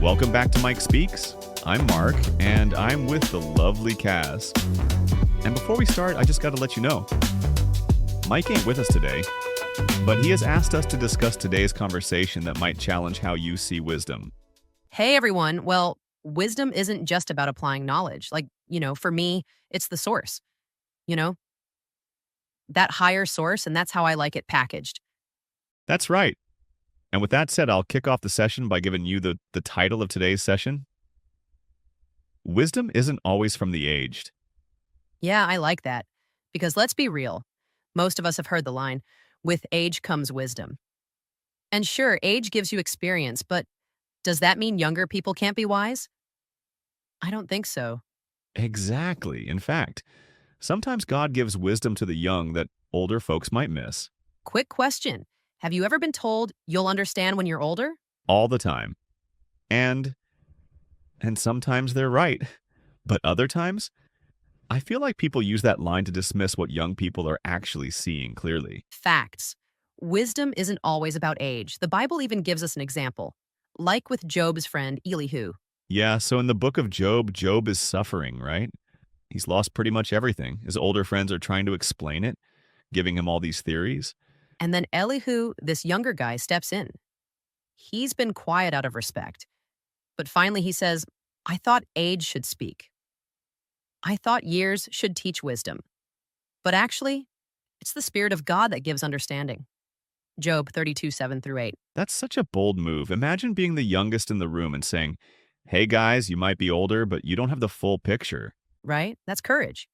Welcome back to Mike Speaks. I'm Mark, and I'm with the lovely Cass. And before we start, I just got to let you know, Mike ain't with us today, but he has asked us to discuss today's conversation that might challenge how you see wisdom. Hey, everyone. Well, wisdom isn't just about applying knowledge. For me, it's the source, you know, that higher source, and that's how I like it packaged. That's right. And with that said, I'll kick off the session by giving you the title of today's session. Wisdom isn't always from the aged. Yeah, I like that. Because let's be real. Most of us have heard the line, with age comes wisdom. And sure, age gives you experience, but does that mean younger people can't be wise? I don't think so. Exactly. In fact, sometimes God gives wisdom to the young that older folks might miss. Quick question. Have you ever been told you'll understand when you're older? All the time. And sometimes they're right. But other times, I feel like people use that line to dismiss what young people are actually seeing clearly. Facts. Wisdom isn't always about age. The Bible even gives us an example, like with Job's friend Elihu. Yeah, so in the book of Job, Job is suffering, right? He's lost pretty much everything. His older friends are trying to explain it, giving him all these theories. And then Elihu, this younger guy, steps in. He's been quiet out of respect. But finally he says, I thought age should speak. I thought years should teach wisdom. But actually, it's the Spirit of God that gives understanding. Job 32:7-8. That's such a bold move. Imagine being the youngest in the room and saying, hey guys, you might be older, but you don't have the full picture. Right? That's courage.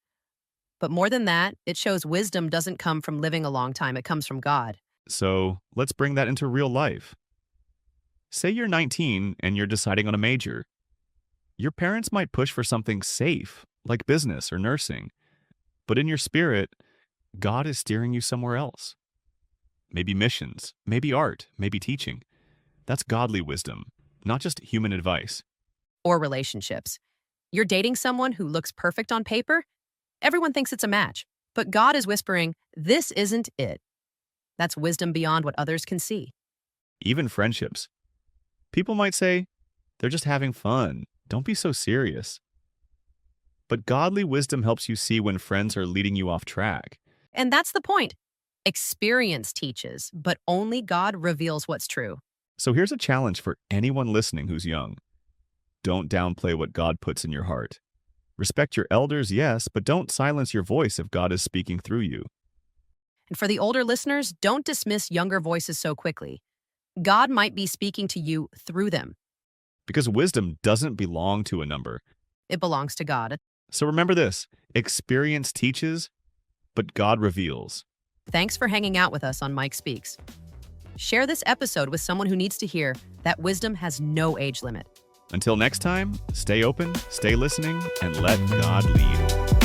But more than that, it shows wisdom doesn't come from living a long time. It comes from God. So let's bring that into real life. Say you're 19 and you're deciding on a major. Your parents might push for something safe, like business or nursing. But in your spirit, God is steering you somewhere else. Maybe missions, maybe art, maybe teaching. That's godly wisdom, not just human advice. Or relationships. You're dating someone who looks perfect on paper. Everyone thinks it's a match. But God is whispering, this isn't it. That's wisdom beyond what others can see. Even friendships. People might say, they're just having fun. Don't be so serious. But godly wisdom helps you see when friends are leading you off track. And that's the point. Experience teaches, but only God reveals what's true. So here's a challenge for anyone listening who's young. Don't downplay what God puts in your heart. Respect your elders, yes, but don't silence your voice if God is speaking through you. And for the older listeners, don't dismiss younger voices so quickly. God might be speaking to you through them. Because wisdom doesn't belong to a number. It belongs to God. So remember this, experience teaches, but God reveals. Thanks for hanging out with us on Mike Speaks. Share this episode with someone who needs to hear that wisdom has no age limit. Until next time, stay open, stay listening, and let God lead.